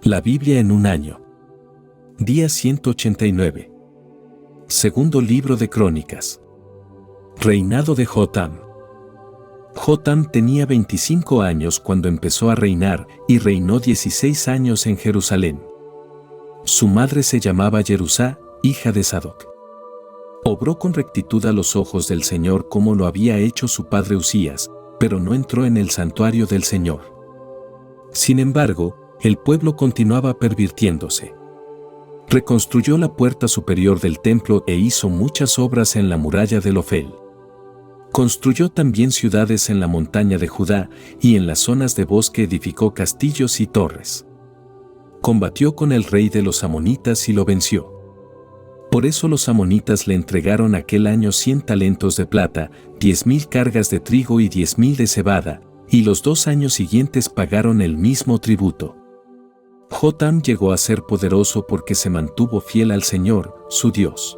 La Biblia en un año. Día 189. Segundo libro de Crónicas. Reinado de Jotam. Jotam tenía 25 años cuando empezó a reinar y reinó 16 años en Jerusalén. Su madre se llamaba Jerusá, hija de Sadoc. Obró con rectitud a los ojos del Señor como lo había hecho su padre Usías, pero no entró en el santuario del Señor. Sin embargo, el pueblo continuaba pervirtiéndose. Reconstruyó la puerta superior del templo e hizo muchas obras en la muralla del Ofel. Construyó también ciudades en la montaña de Judá y en las zonas de bosque edificó castillos y torres. Combatió con el rey de los amonitas y lo venció. Por eso los amonitas le entregaron aquel año 100 talentos de plata, 10,000 cargas de trigo y 10,000 de cebada, y los 2 años siguientes pagaron el mismo tributo. Jotam llegó a ser poderoso porque se mantuvo fiel al Señor, su Dios.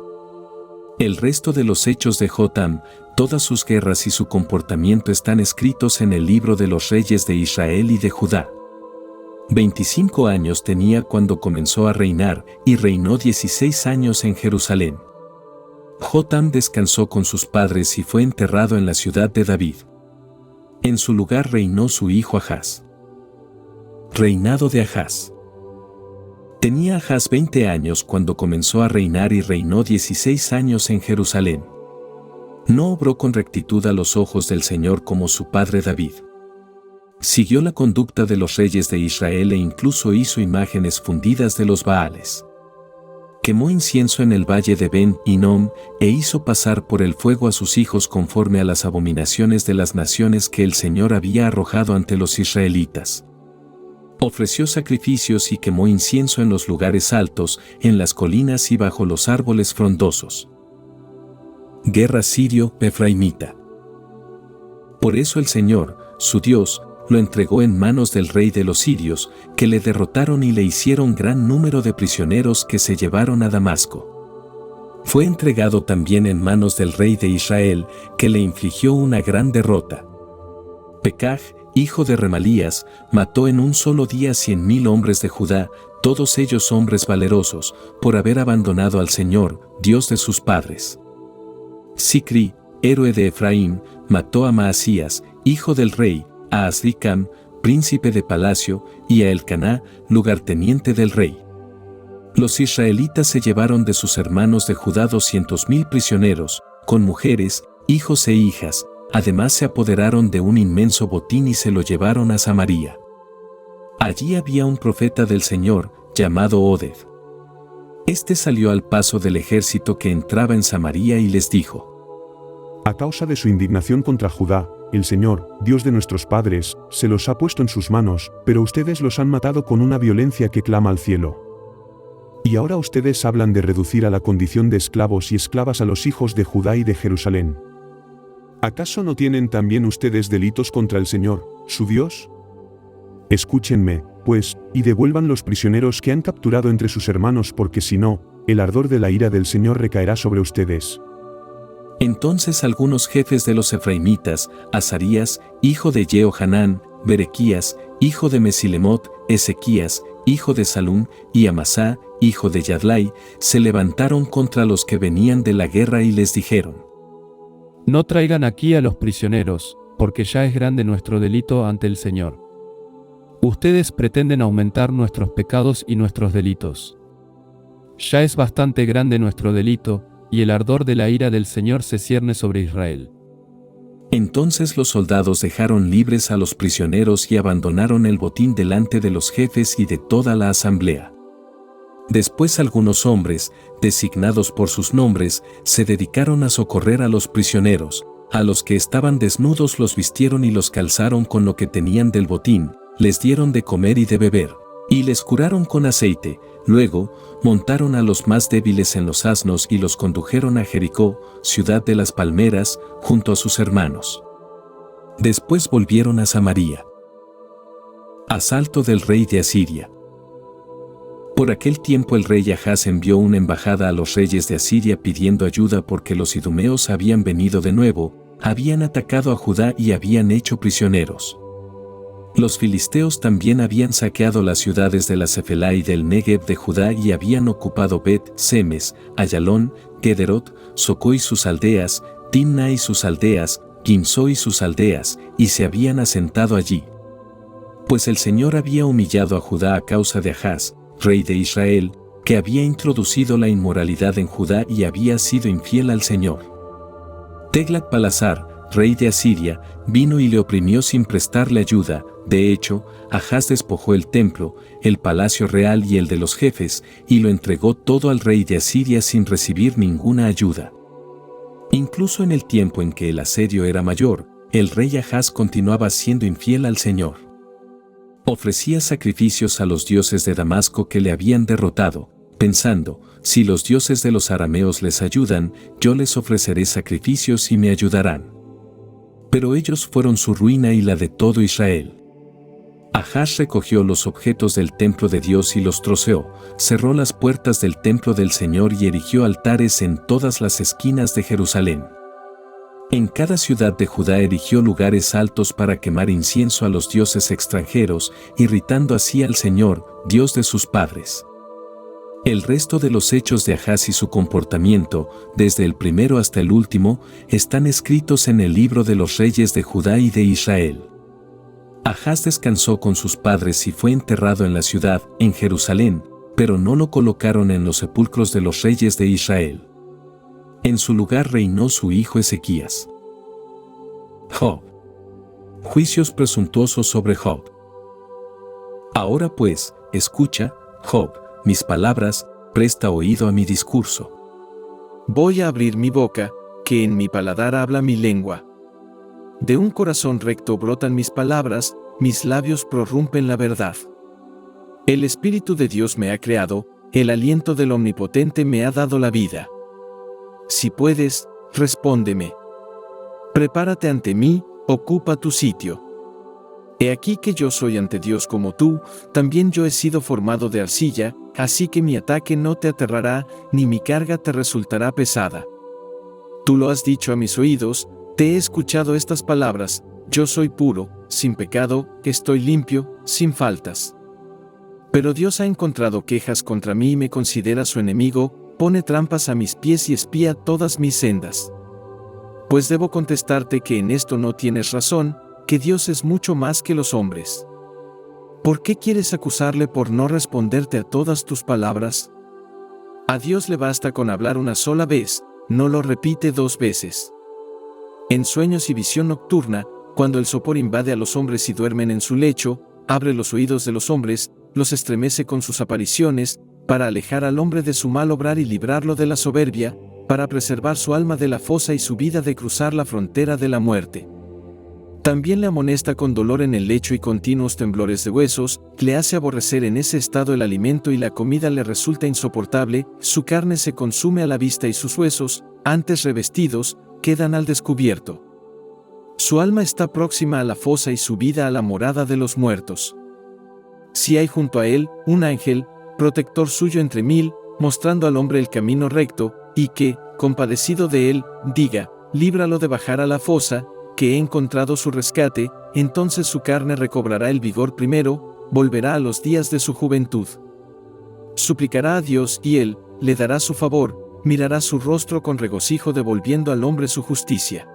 El resto de los hechos de Jotam, todas sus guerras y su comportamiento están escritos en el libro de los reyes de Israel y de Judá. 25 años tenía cuando comenzó a reinar y reinó 16 años en Jerusalén. Jotam descansó con sus padres y fue enterrado en la ciudad de David. En su lugar reinó su hijo Ahaz. Reinado de Ahaz. Tenía Ahaz 20 años cuando comenzó a reinar y reinó 16 años en Jerusalén. No obró con rectitud a los ojos del Señor como su padre David. Siguió la conducta de los reyes de Israel e incluso hizo imágenes fundidas de los Baales. Quemó incienso en el valle de Ben Hinnom e hizo pasar por el fuego a sus hijos conforme a las abominaciones de las naciones que el Señor había arrojado ante los israelitas. Ofreció sacrificios y quemó incienso en los lugares altos, en las colinas y bajo los árboles frondosos. Guerra sirio-efraimita. Por eso el Señor, su Dios, lo entregó en manos del rey de los sirios, que le derrotaron y le hicieron gran número de prisioneros que se llevaron a Damasco. Fue entregado también en manos del rey de Israel, que le infligió una gran derrota. Pekaj, hijo de Remalías, mató en un solo día 100,000 hombres de Judá, todos ellos hombres valerosos, por haber abandonado al Señor, Dios de sus padres. Sicri, héroe de Efraín, mató a Maasías, hijo del rey, a Azricam, príncipe de palacio, y a Elcaná, lugarteniente del rey. Los israelitas se llevaron de sus hermanos de Judá 200,000 prisioneros, con mujeres, hijos e hijas. Además se apoderaron de un inmenso botín y se lo llevaron a Samaria. Allí había un profeta del Señor, llamado Oded. Este salió al paso del ejército que entraba en Samaria y les dijo: A causa de su indignación contra Judá, el Señor, Dios de nuestros padres, se los ha puesto en sus manos, pero ustedes los han matado con una violencia que clama al cielo. Y ahora ustedes hablan de reducir a la condición de esclavos y esclavas a los hijos de Judá y de Jerusalén. ¿Acaso no tienen también ustedes delitos contra el Señor, su Dios? Escúchenme, pues, y devuelvan los prisioneros que han capturado entre sus hermanos, porque si no, el ardor de la ira del Señor recaerá sobre ustedes. Entonces algunos jefes de los efraimitas, Azarías, hijo de Jehohanán, Berequías, hijo de Mesilemot, Ezequías, hijo de Salum, y Amasá, hijo de Yadlai, se levantaron contra los que venían de la guerra y les dijeron: No traigan aquí a los prisioneros, porque ya es grande nuestro delito ante el Señor. Ustedes pretenden aumentar nuestros pecados y nuestros delitos. Ya es bastante grande nuestro delito, y el ardor de la ira del Señor se cierne sobre Israel. Entonces los soldados dejaron libres a los prisioneros y abandonaron el botín delante de los jefes y de toda la asamblea. Después algunos hombres, designados por sus nombres, se dedicaron a socorrer a los prisioneros. A los que estaban desnudos los vistieron y los calzaron con lo que tenían del botín, les dieron de comer y de beber, y les curaron con aceite. Luego, montaron a los más débiles en los asnos y los condujeron a Jericó, ciudad de las palmeras, junto a sus hermanos. Después volvieron a Samaria. Asalto del rey de Asiria. Por aquel tiempo el rey Ahaz envió una embajada a los reyes de Asiria pidiendo ayuda porque los idumeos habían venido de nuevo, habían atacado a Judá y habían hecho prisioneros. Los filisteos también habían saqueado las ciudades de la Cefelá y del Negev de Judá y habían ocupado Bet-Semes, Ayalón, Gederot, Socó y sus aldeas, Timna y sus aldeas, Gimzo y sus aldeas, y se habían asentado allí. Pues el Señor había humillado a Judá a causa de Ahaz, rey de Israel, que había introducido la inmoralidad en Judá y había sido infiel al Señor. Teglat-Palasar, rey de Asiria, vino y le oprimió sin prestarle ayuda. De hecho, Ahaz despojó el templo, el palacio real y el de los jefes, y lo entregó todo al rey de Asiria sin recibir ninguna ayuda. Incluso en el tiempo en que el asedio era mayor, el rey Ahaz continuaba siendo infiel al Señor. Ofrecía sacrificios a los dioses de Damasco que le habían derrotado, pensando, si los dioses de los arameos les ayudan, yo les ofreceré sacrificios y me ayudarán. Pero ellos fueron su ruina y la de todo Israel. Ahaz recogió los objetos del templo de Dios y los troceó, cerró las puertas del templo del Señor y erigió altares en todas las esquinas de Jerusalén. En cada ciudad de Judá erigió lugares altos para quemar incienso a los dioses extranjeros, irritando así al Señor, Dios de sus padres. El resto de los hechos de Ahaz y su comportamiento, desde el primero hasta el último, están escritos en el libro de los reyes de Judá y de Israel. Ahaz descansó con sus padres y fue enterrado en la ciudad, en Jerusalén, pero no lo colocaron en los sepulcros de los reyes de Israel. En su lugar reinó su hijo Ezequías. Job. Juicios presuntuosos sobre Job. Ahora pues, escucha, Job, mis palabras, presta oído a mi discurso. Voy a abrir mi boca, que en mi paladar habla mi lengua. De un corazón recto brotan mis palabras, mis labios prorrumpen la verdad. El Espíritu de Dios me ha creado, el aliento del Omnipotente me ha dado la vida. Si puedes, respóndeme. Prepárate ante mí, ocupa tu sitio. He aquí que yo soy ante Dios como tú, también yo he sido formado de arcilla, así que mi ataque no te aterrará, ni mi carga te resultará pesada. Tú lo has dicho a mis oídos, te he escuchado estas palabras, yo soy puro, sin pecado, estoy limpio, sin faltas. Pero Dios ha encontrado quejas contra mí y me considera su enemigo, pone trampas a mis pies y espía todas mis sendas. Pues debo contestarte que en esto no tienes razón, que Dios es mucho más que los hombres. ¿Por qué quieres acusarle por no responderte a todas tus palabras? A Dios le basta con hablar una sola vez, no lo repite 2 veces. En sueños y visión nocturna, cuando el sopor invade a los hombres y duermen en su lecho, abre los oídos de los hombres, los estremece con sus apariciones, para alejar al hombre de su mal obrar y librarlo de la soberbia, para preservar su alma de la fosa y su vida de cruzar la frontera de la muerte. También le amonesta con dolor en el lecho y continuos temblores de huesos, le hace aborrecer en ese estado el alimento y la comida le resulta insoportable, su carne se consume a la vista y sus huesos, antes revestidos, quedan al descubierto. Su alma está próxima a la fosa y su vida a la morada de los muertos. Si hay junto a él un ángel, protector suyo entre 1000, mostrando al hombre el camino recto, y que, compadecido de él, diga, líbralo de bajar a la fosa, que he encontrado su rescate, entonces su carne recobrará el vigor primero, volverá a los días de su juventud. Suplicará a Dios y él, le dará su favor, mirará su rostro con regocijo devolviendo al hombre su justicia.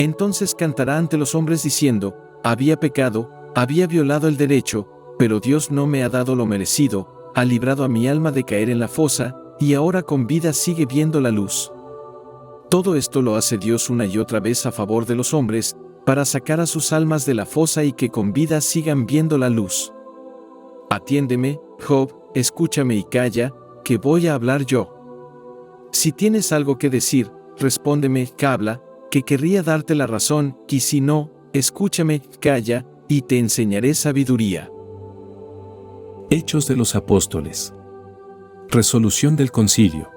Entonces cantará ante los hombres diciendo, había pecado, había violado el derecho, pero Dios no me ha dado lo merecido, ha librado a mi alma de caer en la fosa, y ahora con vida sigue viendo la luz. Todo esto lo hace Dios una y otra vez a favor de los hombres, para sacar a sus almas de la fosa y que con vida sigan viendo la luz. Atiéndeme, Job, escúchame y calla, que voy a hablar yo. Si tienes algo que decir, respóndeme, habla, que querría darte la razón, y si no, escúchame, calla, y te enseñaré sabiduría. Hechos de los Apóstoles. Resolución del concilio.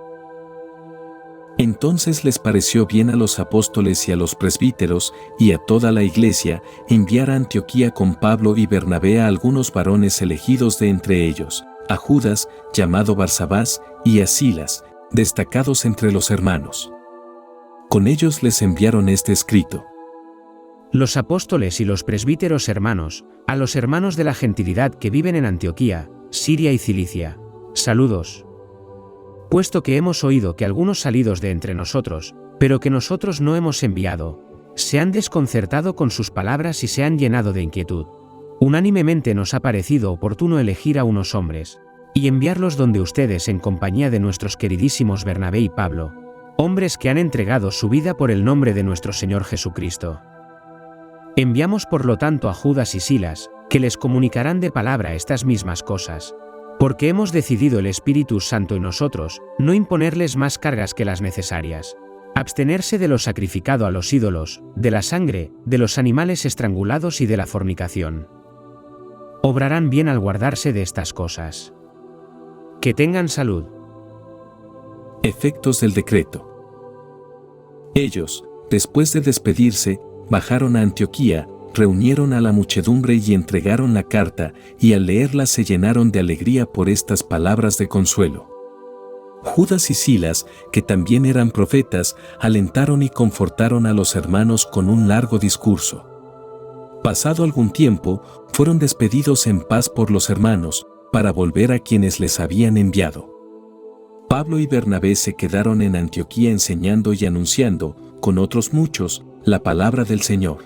Entonces les pareció bien a los apóstoles y a los presbíteros, y a toda la iglesia, enviar a Antioquía con Pablo y Bernabé a algunos varones elegidos de entre ellos, a Judas, llamado Barsabás, y a Silas, destacados entre los hermanos. Con ellos les enviaron este escrito. los apóstoles y los presbíteros hermanos, a los hermanos de la gentilidad que viven en Antioquía, Siria y Cilicia, saludos. Puesto que hemos oído que algunos salidos de entre nosotros, pero que nosotros no hemos enviado, se han desconcertado con sus palabras y se han llenado de inquietud, unánimemente nos ha parecido oportuno elegir a unos hombres, y enviarlos donde ustedes en compañía de nuestros queridísimos Bernabé y Pablo, hombres que han entregado su vida por el nombre de nuestro Señor Jesucristo. Enviamos por lo tanto a Judas y Silas, que les comunicarán de palabra estas mismas cosas, porque hemos decidido el Espíritu Santo y nosotros, no imponerles más cargas que las necesarias, abstenerse de lo sacrificado a los ídolos, de la sangre, de los animales estrangulados y de la fornicación. Obrarán bien al guardarse de estas cosas. Que tengan salud. Efectos del decreto. Ellos, después de despedirse, bajaron a Antioquía, reunieron a la muchedumbre y entregaron la carta, y al leerla se llenaron de alegría por estas palabras de consuelo. Judas y Silas, que también eran profetas, alentaron y confortaron a los hermanos con un largo discurso. Pasado algún tiempo, fueron despedidos en paz por los hermanos, para volver a quienes les habían enviado. Pablo y Bernabé se quedaron en Antioquía enseñando y anunciando, con otros muchos, la palabra del Señor.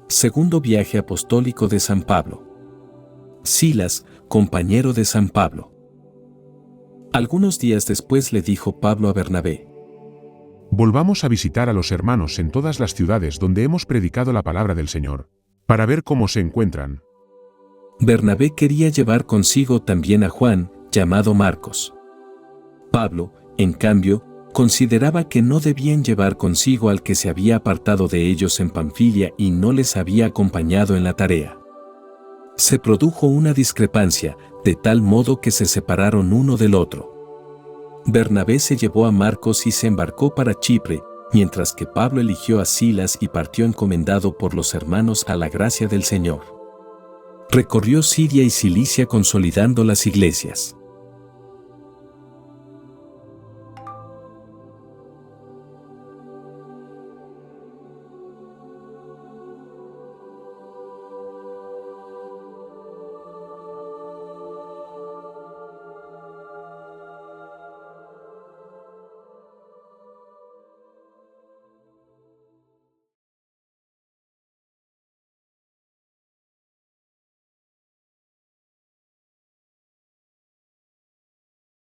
Segundo viaje apostólico de San Pablo. Silas, compañero de San Pablo. Algunos días después le dijo Pablo a Bernabé: Volvamos a visitar a los hermanos en todas las ciudades donde hemos predicado la palabra del Señor, para ver cómo se encuentran. Bernabé quería llevar consigo también a Juan, llamado Marcos. Pablo, en cambio, consideraba que no debían llevar consigo al que se había apartado de ellos en Panfilia y no les había acompañado en la tarea. Se produjo una discrepancia, de tal modo que se separaron uno del otro. Bernabé se llevó a Marcos y se embarcó para Chipre, mientras que Pablo eligió a Silas y partió encomendado por los hermanos a la gracia del Señor. Recorrió Siria y Cilicia consolidando las iglesias.